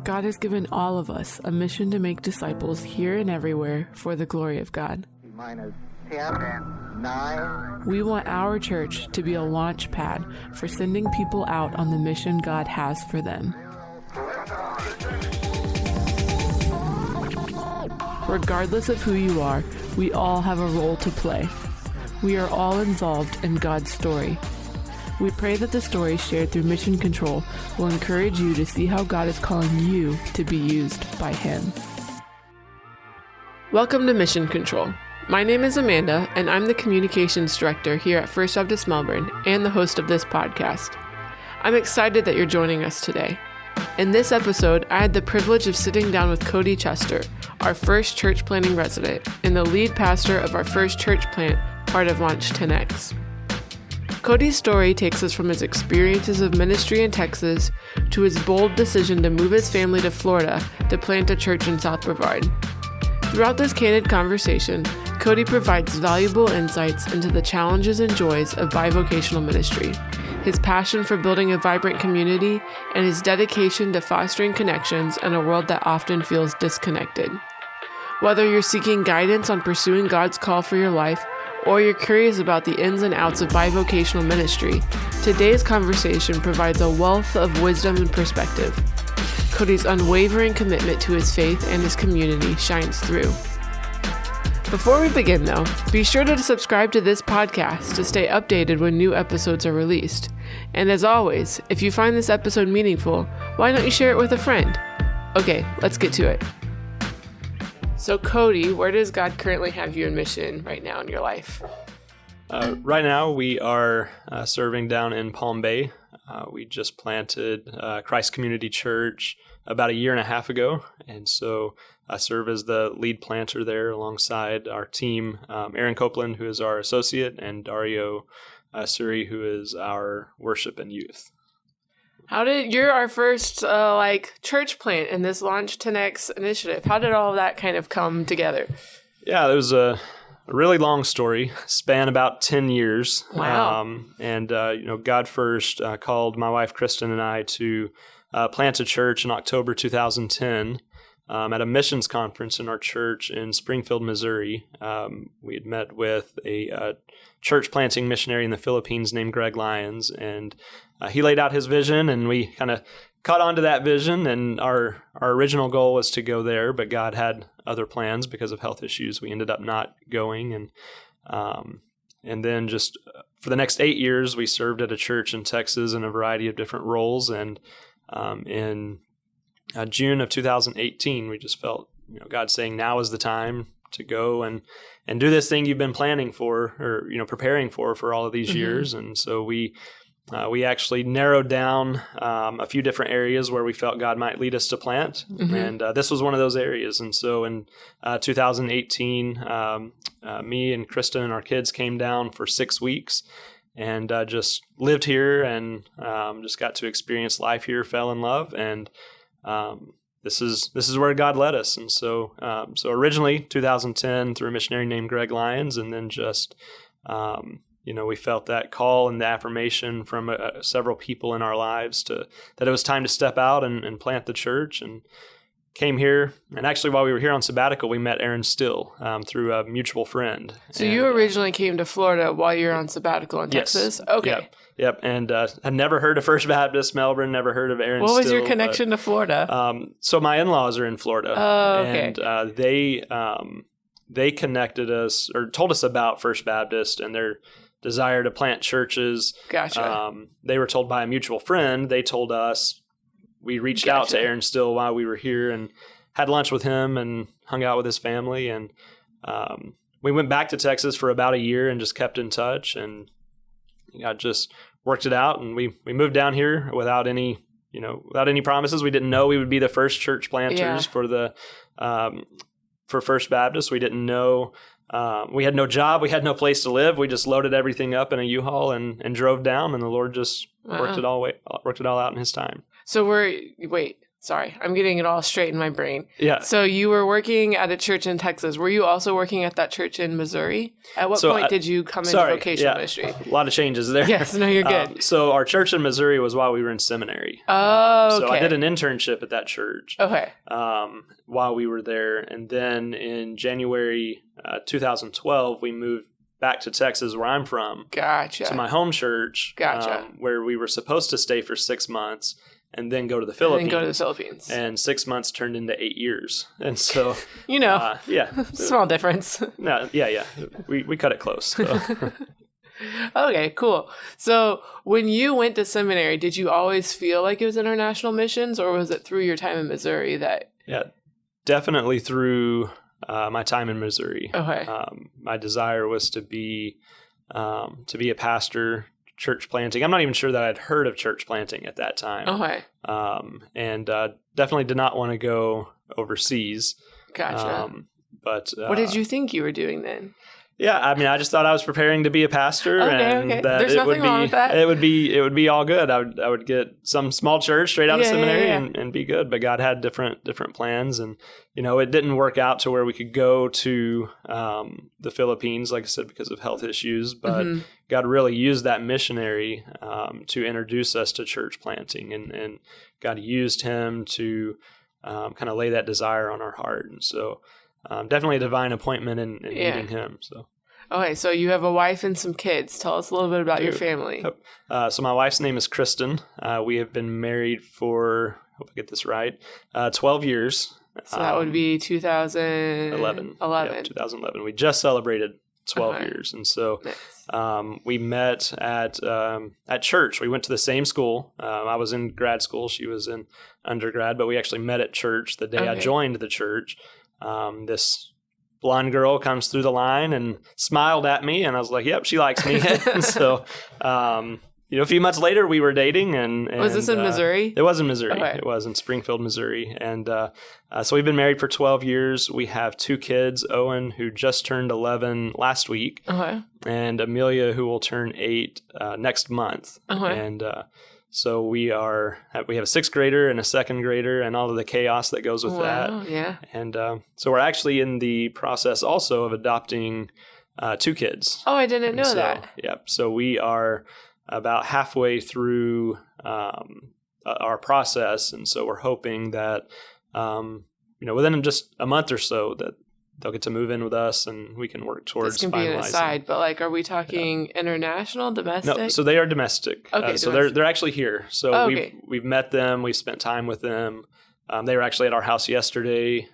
God has given all of us a mission to make disciples here and everywhere for the glory of God. Minus 10, 9. We want our church to be a launch pad for sending people out on the mission God has for them. Regardless of who you are, we all have a role to play. We are all involved in God's story. We pray that the story shared through Mission Control will encourage you to see how God is calling you to be used by Him. Welcome to Mission Control. My name is Amanda, and I'm the Communications Director here at First Baptist Melbourne and the host of this podcast. I'm excited that you're joining us today. In this episode, I had the privilege of sitting down with Cody Chester, our first church planting resident and the lead pastor of our first church plant, part of Launch 10X. Cody's story takes us from his experiences of ministry in Texas to his bold decision to move his family to Florida to plant a church in South Brevard. Throughout this candid conversation, Cody provides valuable insights into the challenges and joys of bi-vocational ministry, his passion for building a vibrant community, and his dedication to fostering connections in a world that often feels disconnected. Whether you're seeking guidance on pursuing God's call for your life, or you're curious about the ins and outs of bi-vocational ministry, today's conversation provides a wealth of wisdom and perspective. Cody's unwavering commitment to his faith and his community shines through. Before we begin, though, be sure to subscribe to this podcast to stay updated when new episodes are released. And as always, if you find this episode meaningful, why don't you share it with a friend? Okay, let's get to it. So Cody, where does God currently have you in mission right now in your life? Right now we are serving down in Palm Bay. We just planted Christ Community Church about a year and a half ago, and so I serve as the lead planter there alongside our team, Aaron Copeland, who is our associate, and Dario Suri, who is our worship and youth. You're our first church plant in this Launch 10X initiative. How did all of that kind of come together? Yeah, it was a really long story, span about 10 years. Wow. God first called my wife Kristen and I to plant a church in October 2010 at a missions conference in our church in Springfield, Missouri. We had met with a church planting missionary in the Philippines named Greg Lyons, and he laid out his vision, and we kind of caught on to that vision, and our original goal was to go there, but God had other plans because of health issues. We ended up not going, and then just for the next 8 years, we served at a church in Texas in a variety of different roles, and in June of 2018, we just felt God saying, now is the time to go and do this thing you've been planning for, or preparing for all of these years. And so we actually narrowed down a few different areas where we felt God might lead us to plant, and this was one of those areas. And so in 2018, me and Kristen and our kids came down for 6 weeks and just lived here and just got to experience life here, fell in love, and this is where God led us. And so originally 2010 through a missionary named Greg Lyons, and then just we felt that call and the affirmation from several people in our lives that it was time to step out and plant the church, and came here. And actually, while we were here on sabbatical, we met Aaron Still through a mutual friend. So you originally came to Florida while you were on sabbatical in Texas? Okay. Yep. And I'd never heard of First Baptist Melbourne, never heard of Aaron Still. What was your connection to Florida? So my in-laws are in Florida. Oh, okay. And they connected us, or told us about First Baptist and their desire to plant churches. Gotcha. They were told by a mutual friend. They told us. We reached out to Aaron Still while we were here and had lunch with him and hung out with his family. And we went back to Texas for about a year and just kept in touch, and just worked it out. And we moved down here without any promises. We didn't know we would be the first church planters for First Baptist. We didn't know. We had no job. We had no place to live. We just loaded everything up in a U-Haul and drove down, and the Lord just worked it all out in His time. So Sorry, I'm getting it all straight in my brain. Yeah. So you were working at a church in Texas. Were you also working at that church in Missouri? At what point did you come into vocational ministry? A lot of changes there. Yes, no, you're good. So our church in Missouri was while we were in seminary. Oh, okay. So I did an internship at that church. Okay. While we were there. And then in January 2012, we moved back to Texas, where I'm from. Gotcha. To my home church. Gotcha. Where we were supposed to stay for 6 months. And then go to the Philippines. And 6 months turned into 8 years. And so, yeah, small difference. No, yeah. We cut it close. So. Okay, cool. So when you went to seminary, did you always feel like it was international missions, or was it through your time in Missouri that? Yeah, definitely through my time in Missouri. Okay. My desire was to be a pastor. Church planting. I'm not even sure that I'd heard of church planting at that time. Okay. And definitely did not want to go overseas. Gotcha. But what did you think you were doing then? Yeah, I mean, I just thought I was preparing to be a pastor, and that There's nothing wrong with that. It would be all good. I would get some small church straight out of seminary and be good. But God had different plans, and it didn't work out to where we could go to the Philippines, like I said, because of health issues. But God really used that missionary to introduce us to church planting, and God used him to kind of lay that desire on our heart, and so. Definitely a divine appointment in meeting him. So, okay, so you have a wife and some kids. Tell us a little bit about your family. So my wife's name is Kristen. We have been married for, hope I get this right, 12 years. So that would be 2011. 2011. We just celebrated 12 years, and so we met at church. We went to the same school. I was in grad school; she was in undergrad, but we actually met at church the day I joined the church. This blonde girl comes through the line and smiled at me, and I was like, "Yep, she likes me." And so, a few months later, we were dating. And was this in Missouri? It was in Missouri. Okay. It was in Springfield, Missouri. And so we've been married for 12 years. We have 2 kids: Owen, who just turned 11 last week, and Amelia, who will turn 8 next month. And so we have a 6th grader and a 2nd grader, and all of the chaos that goes with that. Yeah. And so we're actually in the process also of adopting 2 kids. Oh, I didn't know that. Yep. So we are about halfway through our process, and so we're hoping that within just a month or so that they'll get to move in with us, and we can work towards finalizing. This can be an aside, but are we talking international, domestic? No, so they are domestic. Okay, so they're actually here. So we've met them, we've spent time with them. They were actually at our house yesterday,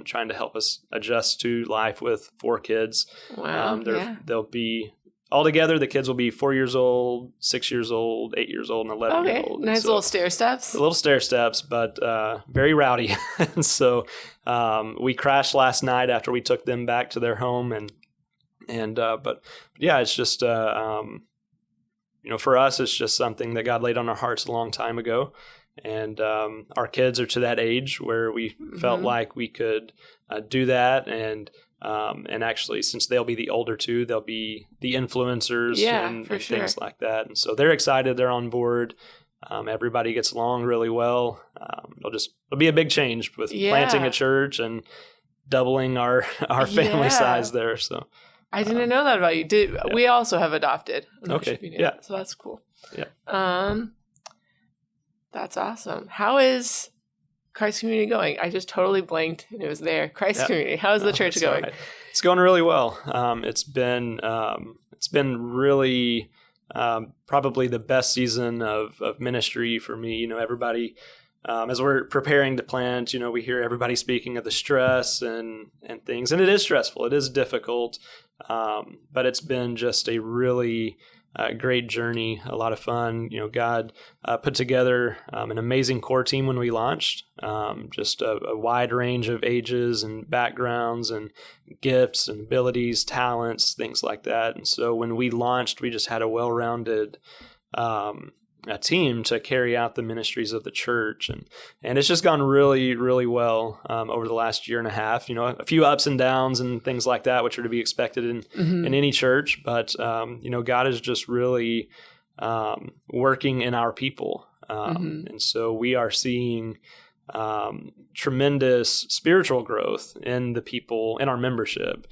trying to help us adjust to life with 4 kids. Wow. They'll be all together. The kids will be 4 years old, 6 years old, 8 years old, and 11 years old. Nice little stair steps. Little stair steps, but very rowdy. And so we crashed last night after we took them back to their home, but yeah, it's just for us, it's just something that God laid on our hearts a long time ago, and our kids are to that age where we felt like we could do that, and actually, since they'll be the older 2, they'll be the influencers and things like that. And so they're excited. They're on board. Everybody gets along really well. It'll be a big change with planting a church and doubling our family size there. So I didn't know that about you. We also have adopted? Okay. Yeah. So that's cool. Yeah. That's awesome. How is Christ Community going? I just totally blanked and it was there. Christ Community. How is the church going? Right. It's going really well. It's been really probably the best season of ministry for me. Everybody, as we're preparing to plant, we hear everybody speaking of the stress and things, and it is stressful. It is difficult, but it's been just a really great journey, a lot of fun. God put together an amazing core team when we launched, just a wide range of ages and backgrounds and gifts and abilities, talents, things like that. And so when we launched, we just had a well-rounded a team to carry out the ministries of the church, and it's just gone really, really well over the last year and a half. A few ups and downs and things like that, which are to be expected in any church. But God is just really working in our people, and so we are seeing tremendous spiritual growth in the people, in our membership.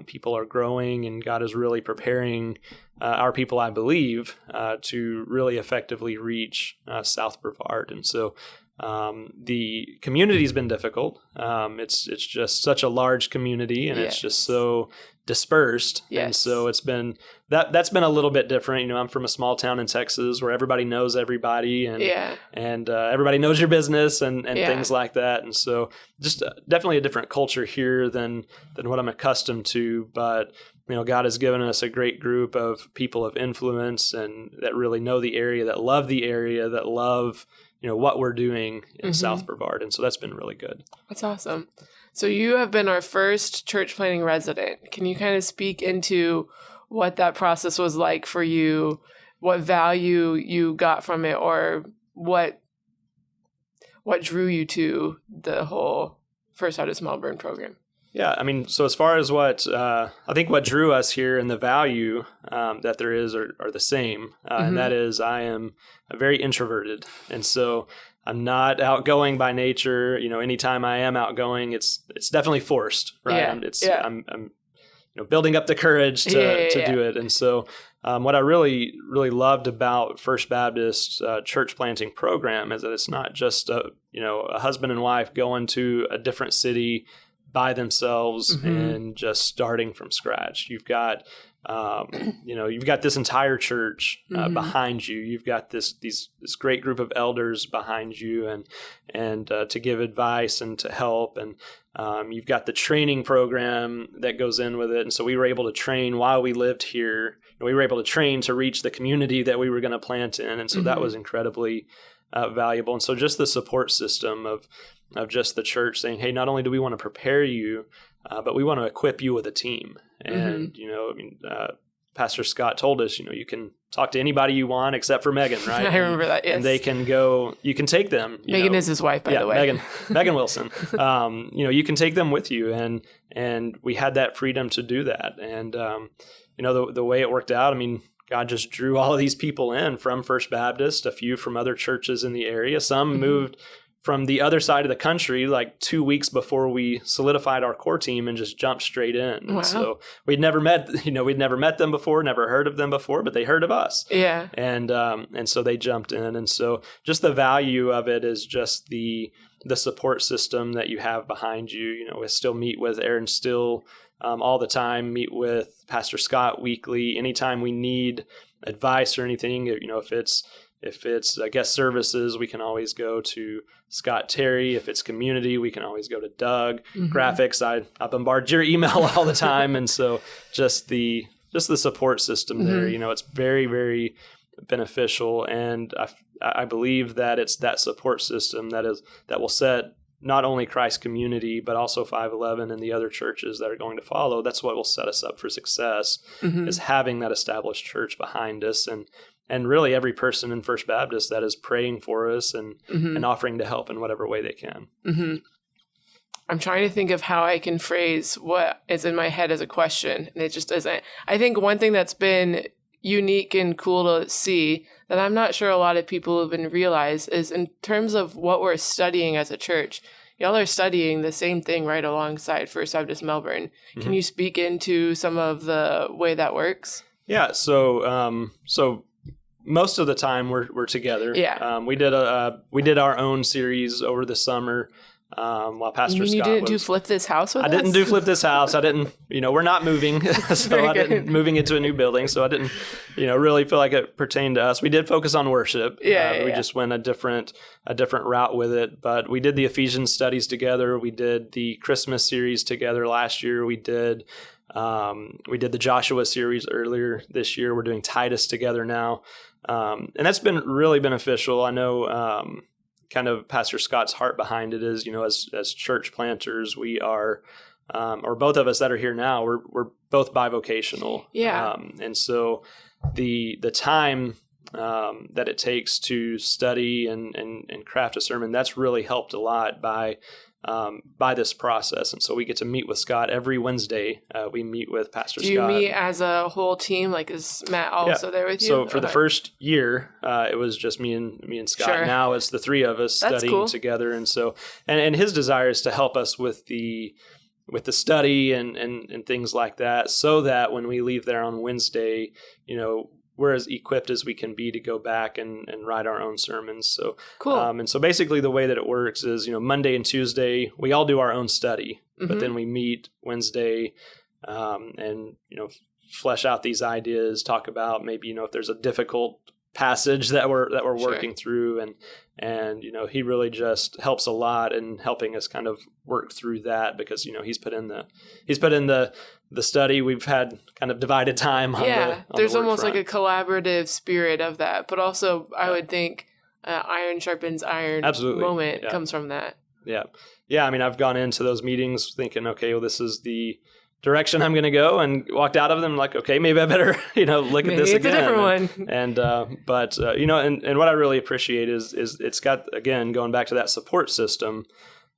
People are growing, and God is really preparing our people, I believe, to really effectively reach South Brevard. And so the community's been difficult. It's just such a large community, and it's just so dispersed. And so it's been that's been a little bit different. I'm from a small town in Texas where everybody knows everybody, and everybody knows your business and things like that. And so just definitely a different culture here than what I'm accustomed to. But God has given us a great group of people of influence and that really know the area, that love the area, that love what we're doing in South Brevard. And so that's been really good. That's awesome. So you have been our first church planting resident. Can you kind of speak into what that process was like for you, what value you got from it, or what drew you to the whole First Baptist Melbourne program? Yeah, so as far as what I think what drew us here and the value that there is are the same, and that is I am very introverted, and so I'm not outgoing by nature. Anytime I am outgoing, it's definitely forced, right? I'm building up the courage to do it, and so what I really loved about First Baptist church planting program is that it's not just a husband and wife going to a different city by themselves and just starting from scratch. You've got, you've got this entire church behind you. You've got this great group of elders behind you, and to give advice and to help. And you've got the training program that goes in with it. And so we were able to train while we lived here. We were able to train to reach the community that we were going to plant in. And so that was incredibly valuable. And so just the support system of just the church saying, hey, not only do we want to prepare you, but we want to equip you with a team. And, Pastor Scott told us, you can talk to anybody you want except for Megan, right? I remember that, yes. And they can go, you can take them. Megan is his wife, by the way. Megan Wilson. You can take them with you. And we had that freedom to do that. And, the way it worked out, God just drew all of these people in from First Baptist, a few from other churches in the area. Some moved from the other side of the country like 2 weeks before we solidified our core team and just jumped straight in. Wow. So we'd never met them before, never heard of them before, but they heard of us. Yeah. And so they jumped in. And so just the value of it is just the support system that you have behind you. We still meet with Aaron Still all the time, meet with Pastor Scott weekly. Anytime we need advice or anything, if it's guest services, we can always go to Scott Terry. If it's community, we can always go to Doug. Graphics, I bombard your email all the time. And so just the support system there, it's very, very beneficial. And I believe that it's that support system that will set not only Christ Community, but also 511 and the other churches that are going to follow. That's what will set us up for success, is having that established church behind us, and really every person in First Baptist that is praying for us and offering to help in whatever way they can. I'm trying to think of how I can phrase what is in my head as a question, and it just isn't. I think one thing that's been unique and cool to see that I'm not sure a lot of people even realize is in terms of what we're studying as a church. Y'all are studying the same thing right alongside First Baptist Melbourne. Can you speak into some of the way that works? Yeah. So most of the time we're together. Yeah. We did our own series over the summer. While Pastor Scott didn't do Flip This House with us? I didn't do Flip This House. I didn't, we're not moving, so I didn't moving into a new building. So I didn't, really feel like it pertained to us. We did focus on worship. We just went a different route with it. But we did the Ephesians studies together. We did the Christmas series together last year. We did the Joshua series earlier this year. We're doing Titus together now. And that's been really beneficial. I know, kind of Pastor Scott's heart behind it is, as church planters, we are, or both of us that are here now, we're both bi-vocational. Yeah. And so the time that it takes to study and craft a sermon, that's really helped a lot by this process. And so we get to meet with Scott every Wednesday. We meet with Pastor Scott. Do you meet as a whole team? Like, is Matt also there with you? So for the first year, it was just me and Scott. Sure. Now it's the three of us studying together. And so, and his desire is to help us with the study and things like that, so that when we leave there on Wednesday, we're as equipped as we can be to go back and write our own sermons. So cool. And so basically the way that it works is, Monday and Tuesday, we all do our own study, but then we meet Wednesday and, flesh out these ideas, talk about maybe, if there's a difficult passage that we're working through, and he really just helps a lot in helping us kind of work through that, because he's put in the study. We've had kind of divided time on there's the almost front. like a collaborative spirit of that, but also I would think iron sharpens iron. Absolutely. Moment comes from that. Yeah. I mean, I've gone into those meetings thinking, okay, well, this is the direction I'm going to go, and walked out of them like, okay, maybe I better, look at this again. It's a different one. And what I really appreciate is it's got, again, going back to that support system,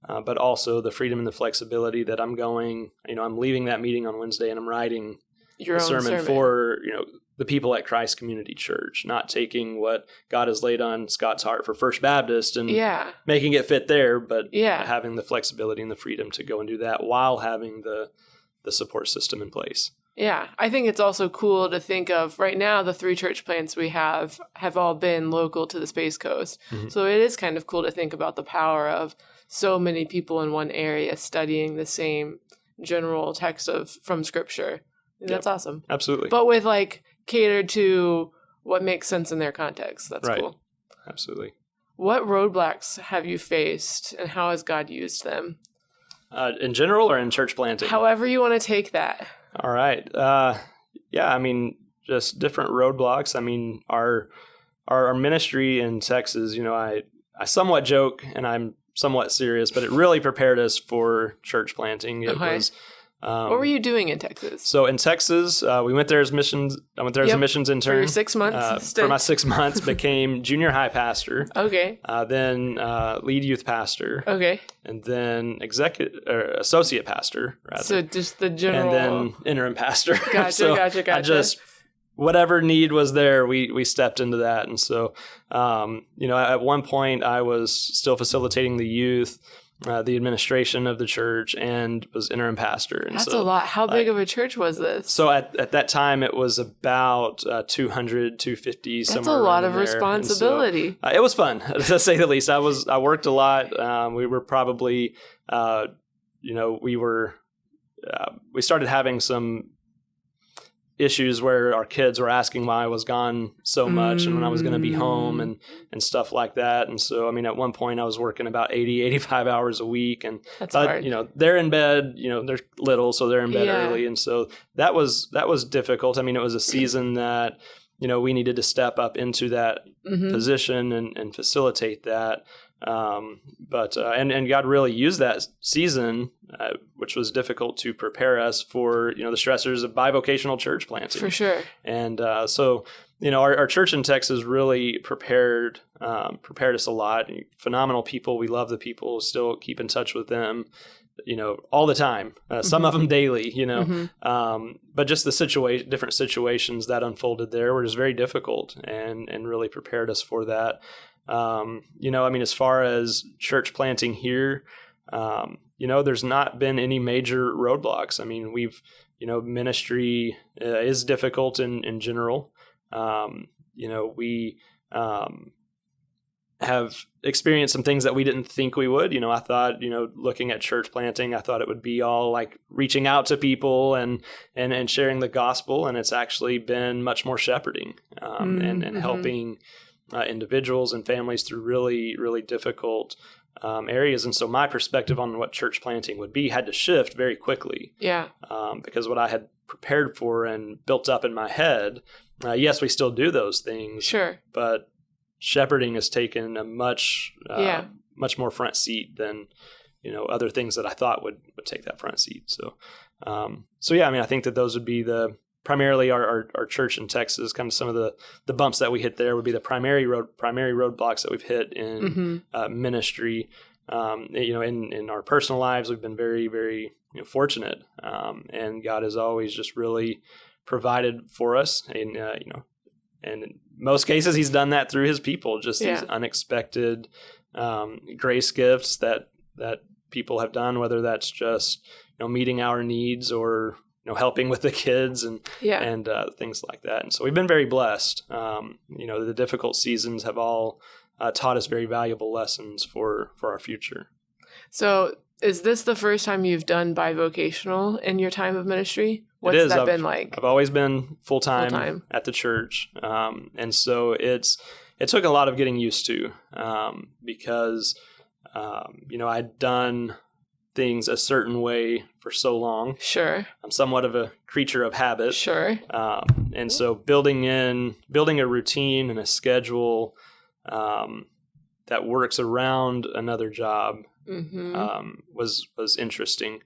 but also the freedom and the flexibility that I'm leaving that meeting on Wednesday and I'm writing your a own sermon for, the people at Christ Community Church, not taking what God has laid on Scott's heart for First Baptist and making it fit there, but having the flexibility and the freedom to go and do that while having the support system in place. Yeah, I think it's also cool to think of right now, the 3 church plants we have all been local to the Space Coast. Mm-hmm. So it is kind of cool to think about the power of so many people in one area studying the same general text from Scripture. That's awesome. Absolutely. But with catered to what makes sense in their context. That's cool. Absolutely. What roadblocks have you faced, and how has God used them? In general or in church planting? However you want to take that. All right. Just different roadblocks. I mean, our ministry in Texas, I somewhat joke and I'm somewhat serious, but it really prepared us for church planting. It was. What were you doing in Texas? So in Texas, we went there as missions. I went there as a missions intern. For your 6 months? For my 6 months, became junior high pastor. Okay. Then lead youth pastor. Okay. And then associate pastor, rather. So just the general. And then interim pastor. Gotcha. I just, whatever need was there, we stepped into that. And so, at one point I was still facilitating the youth, the administration of the church, and was interim pastor. And that's a lot. How big of a church was this? So at that time, it was about 200, 250, somewhere. That's a lot of there. responsibility. So, it was fun, to say the least. I worked a lot. We were probably, we started having some issues where our kids were asking why I was gone so much and when I was going to be home and stuff like that. And so, at one point I was working about 80, 85 hours a week, and that's hard. They're in bed, they're little, so they're in bed early. And so that was difficult. it was a season that, we needed to step up into that position and facilitate that. But God really used that season, which was difficult, to prepare us for, the stressors of bi-vocational church planting. For sure. And so, our church in Texas really prepared us a lot. Phenomenal people. We love the people, still keep in touch with them, all the time, some of them daily, but just the different situations that unfolded there were just very difficult and really prepared us for that. As far as church planting here, there's not been any major roadblocks. We've, ministry is difficult in general. We have experienced some things that we didn't think we would. I thought, looking at church planting, I thought it would be all like reaching out to people and sharing the gospel. And it's actually been much more shepherding and helping individuals and families through really, really difficult areas. And so my perspective on what church planting would be had to shift very quickly. Yeah. Because what I had prepared for and built up in my head, yes, we still do those things. Sure. But shepherding has taken a much more front seat than, other things that I thought would take that front seat. So, I think that those would be the primarily our church in Texas, kind of some of the bumps that we hit there would be the primary roadblocks that we've hit in ministry. In our personal lives, we've been very, very fortunate, and God has always just really provided for us. And and in most cases, He's done that through His people, just these unexpected grace gifts that people have done, whether that's just meeting our needs or helping with the kids and things like that. And so we've been very blessed. The difficult seasons have all taught us very valuable lessons for our future. So is this the first time you've done bi-vocational in your time of ministry? What's that been like? I've always been full-time at the church. And so it took a lot of getting used to because, I'd done things a certain way for so long. Sure. I'm somewhat of a creature of habit. Sure. And so building a routine and a schedule that works around another job was interesting.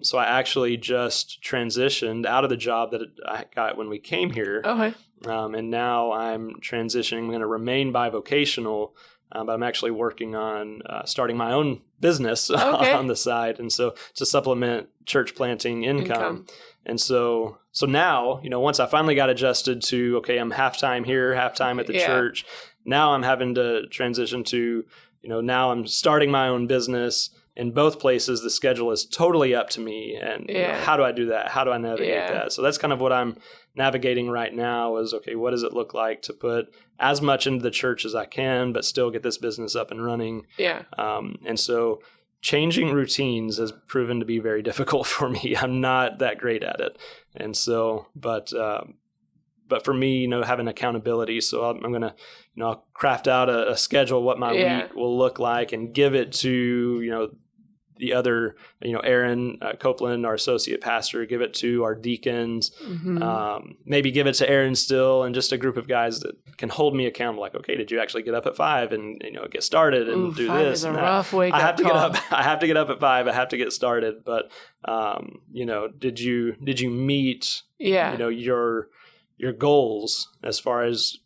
So I actually just transitioned out of the job that I got when we came here. Okay. And now I'm transitioning. I'm going to remain bivocational, but I'm actually working on starting my own business on the side. And so to supplement church planting income. And so now, once I finally got adjusted to, okay, I'm half-time here, half-time at the church. Now I'm having to transition to, now I'm starting my own business. In both places, the schedule is totally up to me. And how do I do that? How do I navigate that? So that's kind of what I'm navigating right now is, okay, what does it look like to put as much into the church as I can, but still get this business up and running? Yeah. And so changing routines has proven to be very difficult for me. I'm not that great at it. And so, but for me, having accountability. So I'm going to, I'll craft out a schedule, what my week will look like and give it to, the other, Aaron Copeland, our associate pastor, give it to our deacons, maybe give it to Aaron still, and just a group of guys that can hold me accountable. Like, okay, did you actually get up at 5 and get started and do 5 this? Is a rough wake up I have to call. get up. I have to get up at 5. I have to get started. But did you meet your goals as far as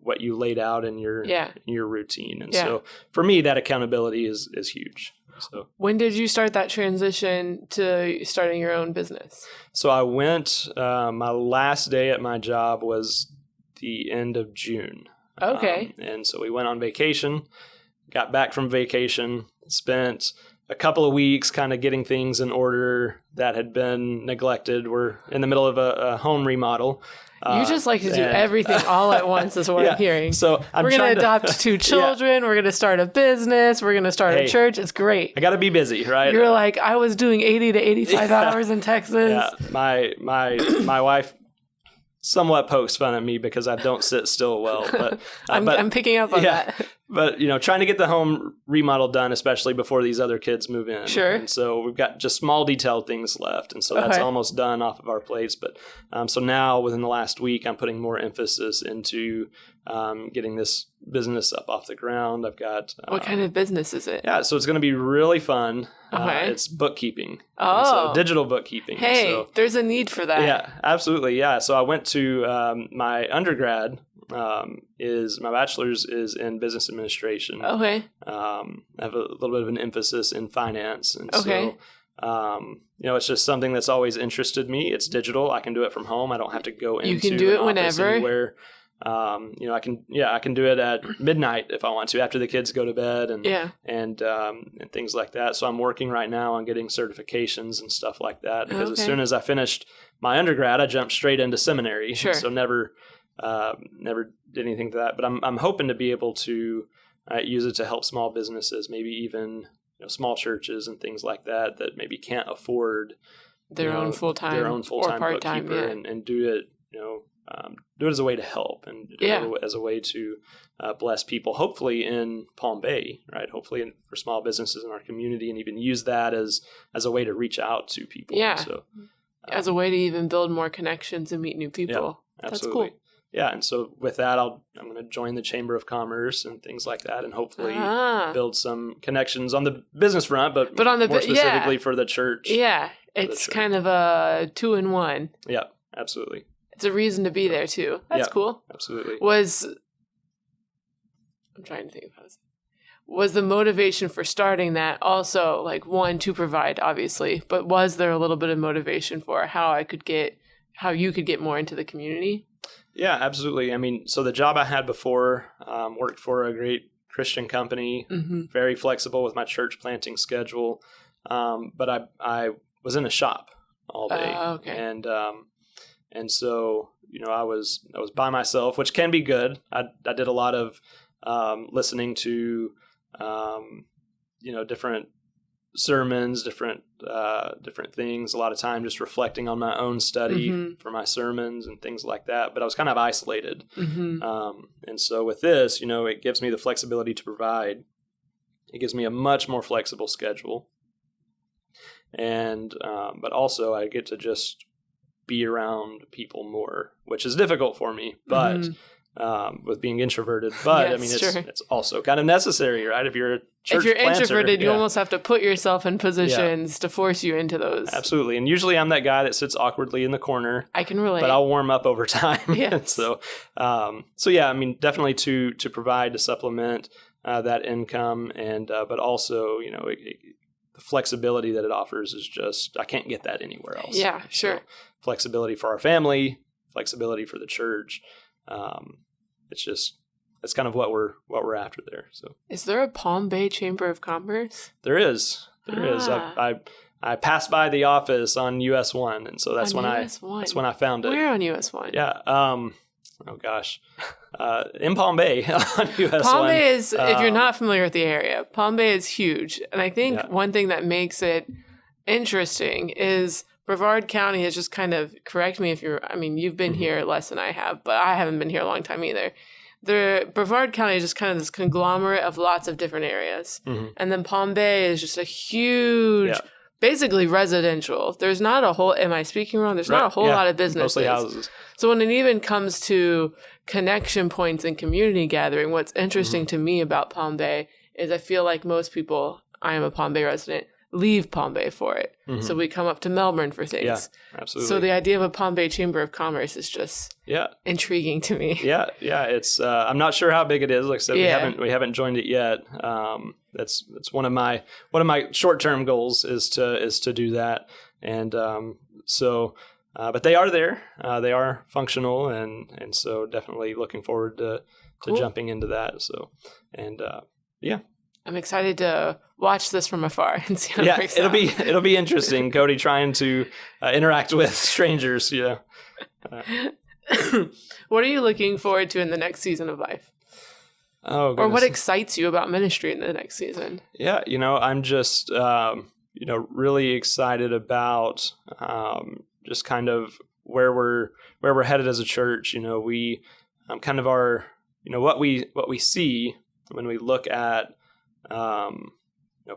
what you laid out in your routine? And so for me, that accountability is huge. So when did you start that transition to starting your own business? So I went, my last day at my job was the end of June. Okay. And so we went on vacation, got back from vacation, spent a couple of weeks kind of getting things in order that had been neglected. We're in the middle of a home remodel. You just like to do everything all at once is what I'm hearing. So we're going to adopt 2 children. We're going to start a business. We're going to start a church. It's great. I got to be busy, right? You're like, I was doing 80 to 85 hours in Texas. Yeah. My wife somewhat pokes fun at me because I don't sit still well. But I'm picking up on that. But, trying to get the home remodel done, especially before these other kids move in. Sure. And so we've got just small detailed things left. And so that's almost done off of our plates. But so now within the last week, I'm putting more emphasis into getting this business up off the ground. I've got... what kind of business is it? Yeah, so it's going to be really fun. It's bookkeeping. So digital bookkeeping. Hey, so, there's a need for that. Yeah, absolutely. Yeah. So I went to my undergrad. My bachelor's is in business administration. Okay. I have a little bit of an emphasis in finance. And so, it's just something that's always interested me. It's digital. I can do it from home. I don't have to go into You can do it whenever. Anywhere. I can do it at midnight if I want to, after the kids go to bed and things like that. So I'm working right now on getting certifications and stuff like that, because as soon as I finished my undergrad, I jumped straight into seminary. Sure. So never did anything to that, but I'm hoping to be able to use it to help small businesses, maybe even small churches and things like that maybe can't afford their own full-time or part-time bookkeeper and do it do it as a way to help and do it as a way to bless people, hopefully in Palm Bay, right? Hopefully for small businesses in our community, and even use that as a way to reach out to people. Yeah. So as a way to even build more connections and meet new people. Yeah, absolutely. That's cool. Yeah, and so with that, I'm going to join the Chamber of Commerce and things like that, and hopefully build some connections on the business front, but on the more specifically for the church. Yeah, it's kind of a 2-in-1. Yeah. Absolutely. It's a reason to be there too. That's cool. Absolutely. I'm trying to think of how to say. Was the motivation for starting that also like one to provide, obviously, but was there a little bit of motivation for how you could get more into the community? Yeah, absolutely. I mean, so the job I had before, worked for a great Christian company, very flexible with my church planting schedule. But I was in a shop all day. Okay. And so, I was by myself, which can be good. I did a lot of listening to different sermons, different things, a lot of time just reflecting on my own study for my sermons and things like that. But I was kind of isolated. And so with this, it gives me the flexibility to provide. It gives me a much more flexible schedule. And but also I get to just be around people more, which is difficult for me, but with being introverted. But yes, I mean, it's also kind of necessary, right? If you're planter, introverted, you almost have to put yourself in positions to force you into those. Absolutely. And usually I'm that guy that sits awkwardly in the corner. I can relate. But I'll warm up over time. Yes. so yeah, I mean, definitely to provide, to supplement that income, and but also, the flexibility that it offers is just, I can't get that anywhere else. Yeah, sure. So, flexibility for our family, flexibility for the church. It's kind of what we're after there. So, is there a Palm Bay Chamber of Commerce? There is. I passed by the office on US 1, and so that's when I found it. Where on US 1? Yeah. Oh gosh. In Palm Bay on US 1. Palm Bay is, if you're not familiar with the area, Palm Bay is huge. And I think one thing that makes it interesting is Brevard County is just kind of, correct me if you've been here less than I have, but I haven't been here a long time either. The Brevard County is just kind of this conglomerate of lots of different areas. And then Palm Bay is just a huge, basically residential. There's not a whole, am I speaking wrong? There's not a whole lot of businesses. Mostly houses. So when it even comes to connection points and community gathering, what's interesting to me about Palm Bay is I feel like most people, I am a Palm Bay resident, leave Palm Bay for it. So we come up to Melbourne for things. Yeah, absolutely. So the idea of a Palm Bay Chamber of Commerce is just intriguing to me. Yeah. It's I'm not sure how big it is. Like I said, we haven't joined it yet. That's one of my short-term goals is to do that. And but they are there. They are functional, and so definitely looking forward to jumping into that. So, I'm excited to watch this from afar and see how it works out. It'll be interesting, Cody, trying to interact with strangers. What are you looking forward to in the next season of life? Oh, goodness. Or what excites you about ministry in the next season? Yeah, I'm just really excited about just kind of where we're headed as a church. We kind of are, what we see when we look at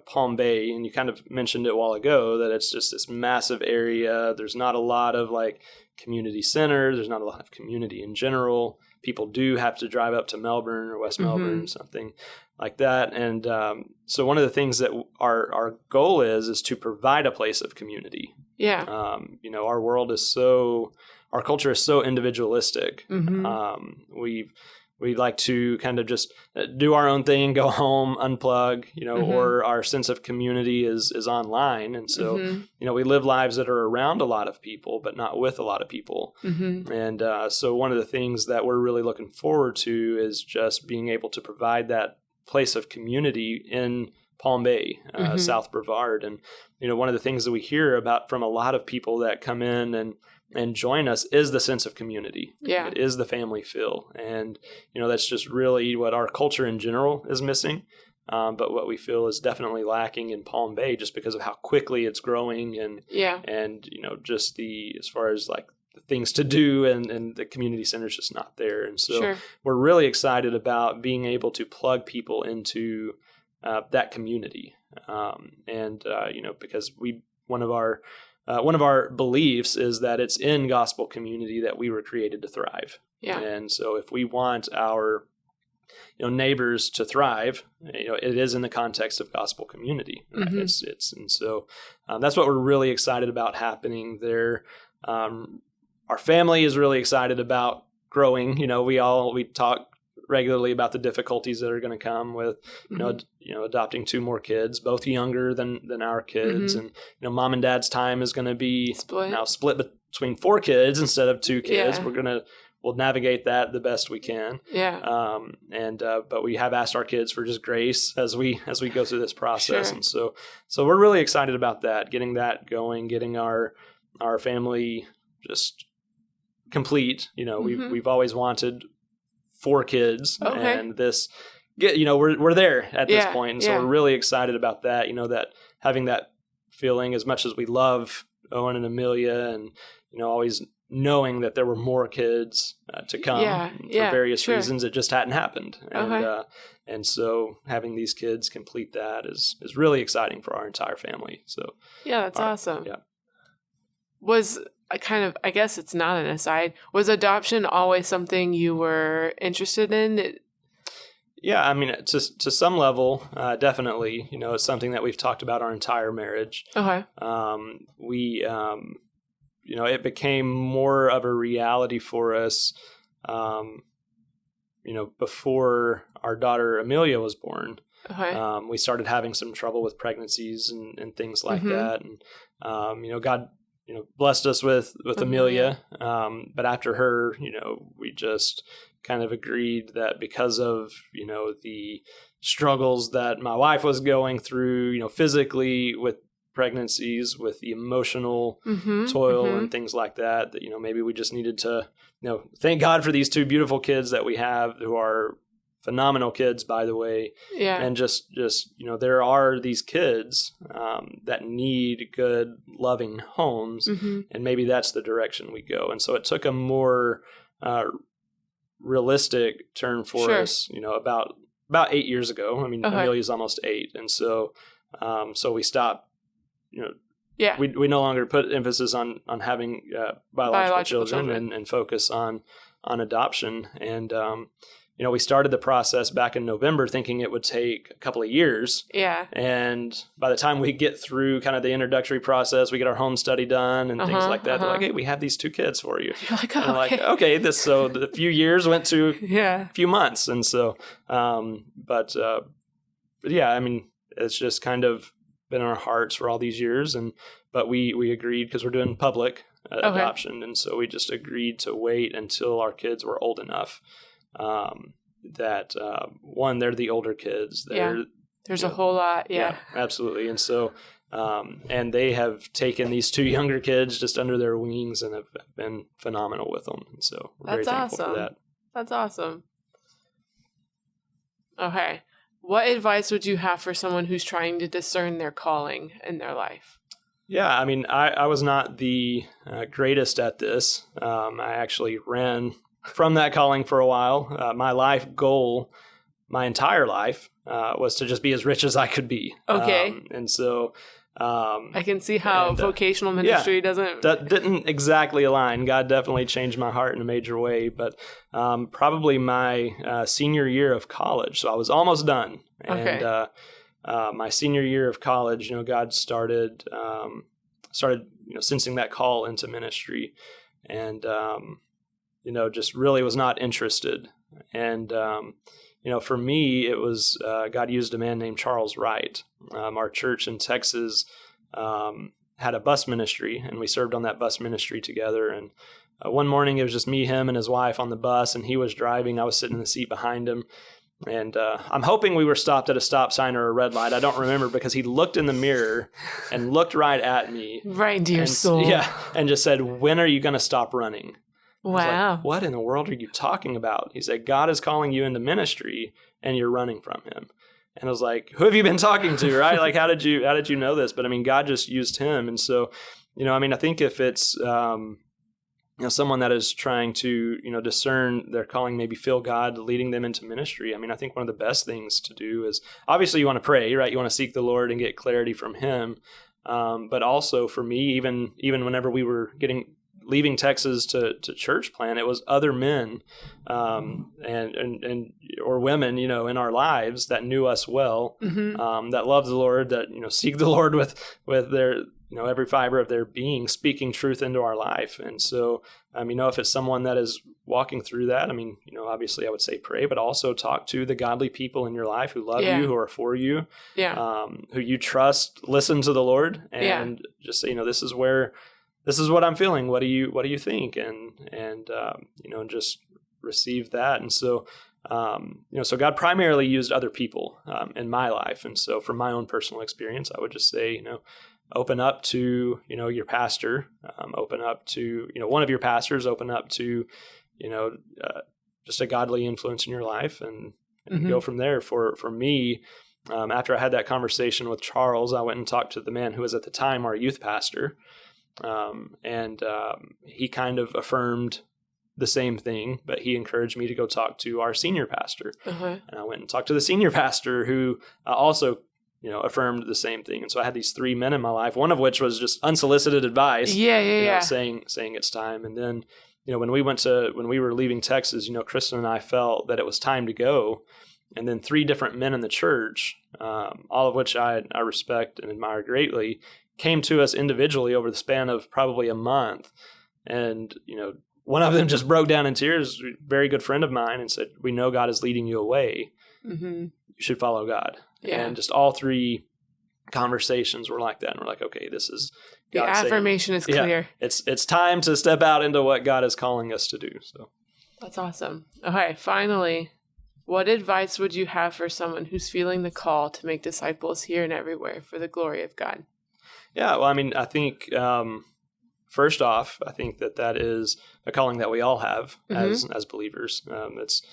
Palm Bay, and you kind of mentioned it a while ago that it's just this massive area. There's not a lot of like community centers. There's not a lot of community in general. People do have to drive up to Melbourne or West Melbourne, something like that. And so one of the things that our goal is to provide a place of community. Yeah. Our culture is so individualistic. We like to kind of just do our own thing, go home, unplug, or our sense of community is online. And so, we live lives that are around a lot of people, but not with a lot of people. And so one of the things that we're really looking forward to is just being able to provide that place of community in Palm Bay, South Brevard. And, one of the things that we hear about from a lot of people that come in and join us is the sense of community. Yeah. It is the family feel. And, that's just really what our culture in general is missing. But what we feel is definitely lacking in Palm Bay just because of how quickly it's growing and just as far as like the things to do and the community center is just not there. And so we're really excited about being able to plug people into that community. Because one of our beliefs is that it's in gospel community that we were created to thrive. Yeah. And so if we want our neighbors to thrive, it is in the context of gospel community. Right? And so that's what we're really excited about happening there. our family is really excited about growing. We talk regularly about the difficulties that are going to come with, adopting 2 more kids, both younger than our kids. And, mom and dad's time is going to be now split between 4 kids instead of 2 kids. Yeah. We'll navigate that the best we can. Yeah. But we have asked our kids for just grace as we go through this process. Sure. And so we're really excited about that, getting that going, getting our family just complete. We've always wanted 4 kids, and we're there at this point. And so we're really excited about that, that having that feeling, as much as we love Owen and Amelia, and, always knowing that there were more kids to come for various reasons. It just hadn't happened. And so having these kids complete that is really exciting for our entire family. So that's awesome. Yeah. Was I guess it's not an aside, was adoption always something you were interested in? Yeah, I mean, to some level, definitely. It's something that we've talked about our entire marriage. Okay. It became more of a reality for us, before our daughter Amelia was born. Okay. We started having some trouble with pregnancies and things like that. And, God, blessed us with Amelia. But after her, we just kind of agreed that because of, the struggles that my wife was going through, physically with pregnancies, with the emotional toil and things like that, maybe we just needed to, thank God for these 2 beautiful kids that we have, who are phenomenal kids, by the way. Yeah. And just there are these kids that need good, loving homes, and maybe that's the direction we go. And so it took a more realistic turn for us, about 8 years ago. I mean, Amelia's almost 8, and so we stopped. We no longer put emphasis on having biological children and focus on adoption. And we started the process back in November, thinking it would take a couple of years. Yeah. And by the time we get through kind of the introductory process, we get our home study done and things like that. They're like, "Hey, we have these 2 kids for you." You're like, and like, okay, so the few years went to a few months. And so, but yeah, I mean, it's just kind of been in our hearts for all these yeers. But we agreed, because we're doing public adoption. And so we just agreed to wait until our kids were old enough. That one, they're the older kids. There's a whole lot. Yeah, absolutely. And so, and they have taken these 2 younger kids just under their wings and have been phenomenal with them. And so we're very thankful for that. That's awesome. Okay. What advice would you have for someone who's trying to discern their calling in their life? Yeah, I mean, I was not the greatest at this. I actually ran from that calling for a while. My life goal, my entire life, was to just be as rich as I could be. Okay. And so I can see how vocational ministry didn't exactly align. God definitely changed my heart in a major way. But probably my senior year of college, so I was almost done. And my senior year of college, God started sensing that call into ministry, and just really was not interested. And, for me, it was God used a man named Charles Wright. Our church in Texas had a bus ministry, and we served on that bus ministry together. And one morning, it was just me, him, and his wife on the bus, and he was driving. I was sitting in the seat behind him. And I'm hoping we were stopped at a stop sign or a red light. I don't remember, because he looked in the mirror and looked right at me. Right into your soul. Yeah, and just said, "When are you going to stop running?" Wow. Like, what in the world are you talking about? He said, "God is calling you into ministry and you're running from him." And I was like, "Who have you been talking to?" Right? Like, how did you know this? But I mean, God just used him. And so, I think if it's, someone that is trying to, discern their calling, maybe feel God leading them into ministry. I mean, I think one of the best things to do is, obviously you want to pray, right? You want to seek the Lord and get clarity from him. But also for me, even whenever we were getting leaving Texas to church plant, it was other men and or women, in our lives that knew us well, that loved the Lord, that, seek the Lord with their, every fiber of their being, speaking truth into our life. And so, if it's someone that is walking through that, obviously I would say pray, but also talk to the godly people in your life who love you, who are for you, who you trust, listen to the Lord, and just say, this is what I'm feeling. What do you think? And just receive that. And so, so God primarily used other people in my life. And so from my own personal experience, I would just say, open up to, your pastor, open up to, one of your pastors, open up to, just a godly influence in your life and go from there. For me, after I had that conversation with Charles, I went and talked to the man who was at the time our youth pastor. And he kind of affirmed the same thing, but he encouraged me to go talk to our senior pastor. And I went and talked to the senior pastor who also affirmed the same thing. And so I had these three men in my life, one of which was just unsolicited advice, saying it's time. And then, when we were leaving Texas, Kristen and I felt that it was time to go. And then three different men in the church, all of which I respect and admire greatly, came to us individually over the span of probably a month. And, one of them just broke down in tears, a very good friend of mine, and said, "We know God is leading you away. You should follow God." And just all three conversations were like that. And we're like, okay, this is God the affirmation is clear. It's time to step out into what God is calling us to do. So that's awesome. Okay, finally, what advice would you have for someone who's feeling the call to make disciples here and everywhere for the glory of God? Yeah, well, I think first off, I think that is a calling that we all have as believers. It's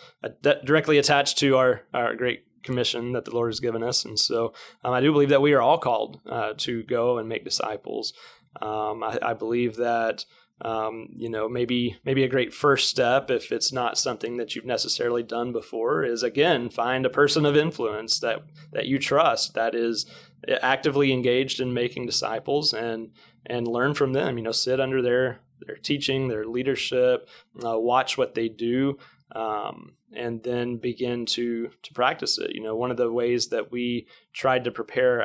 directly attached to our great commission that the Lord has given us. And so I do believe that we are all called to go and make disciples. I believe that, maybe a great first step, if it's not something that you've necessarily done before, is, again, find a person of influence that you trust, that is actively engaged in making disciples, and learn from them. Sit under their teaching, their leadership, watch what they do, and then begin to practice it. One of the ways that we tried to prepare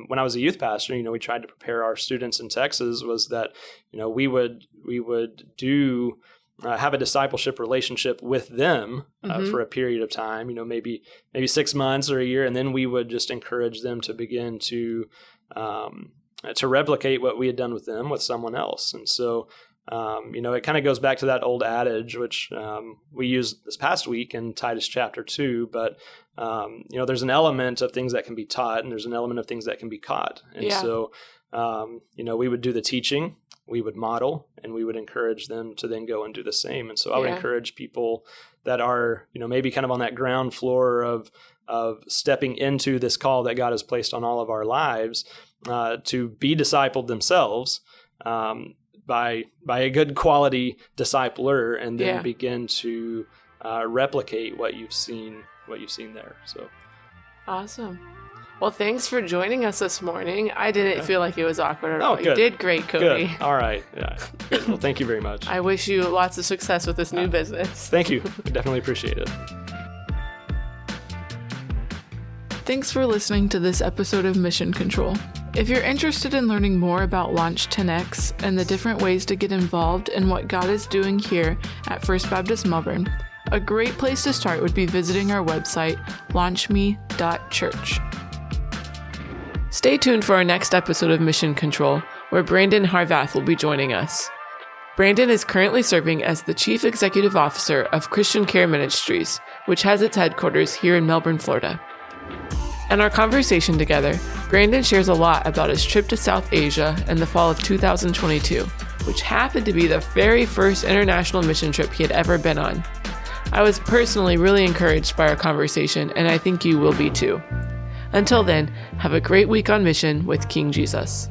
when I was a youth pastor, we tried to prepare our students in Texas was that, we would have a discipleship relationship with them for a period of time, maybe 6 months or a year. And then we would just encourage them to begin to replicate what we had done with them with someone else. And so, it kind of goes back to that old adage, which we used this past week in Titus chapter 2, but, there's an element of things that can be taught and there's an element of things that can be caught. And so, we would do the teaching, we would model, and we would encourage them to then go and do the same. And so I would encourage people that are, maybe kind of on that ground floor of stepping into this call that God has placed on all of our lives, to be discipled themselves, by a good quality discipler, and then begin to replicate what you've seen there. So awesome. Well, thanks for joining us this morning. I didn't feel like it was awkward at all. Good. You did great, Cody. Good. All right. Yeah. Good. Well, thank you very much. I wish you lots of success with this new business. Thank you. I definitely appreciate it. Thanks for listening to this episode of Mission Control. If you're interested in learning more about Launch 10X and the different ways to get involved in what God is doing here at First Baptist Melbourne, a great place to start would be visiting our website, launchme.church. Stay tuned for our next episode of Mission Control, where Brandon Harvath will be joining us. Brandon is currently serving as the Chief Executive Officer of Christian Care Ministries, which has its headquarters here in Melbourne, Florida. In our conversation together, Brandon shares a lot about his trip to South Asia in the fall of 2022, which happened to be the very first international mission trip he had ever been on. I was personally really encouraged by our conversation, and I think you will be too. Until then, have a great week on mission with King Jesus.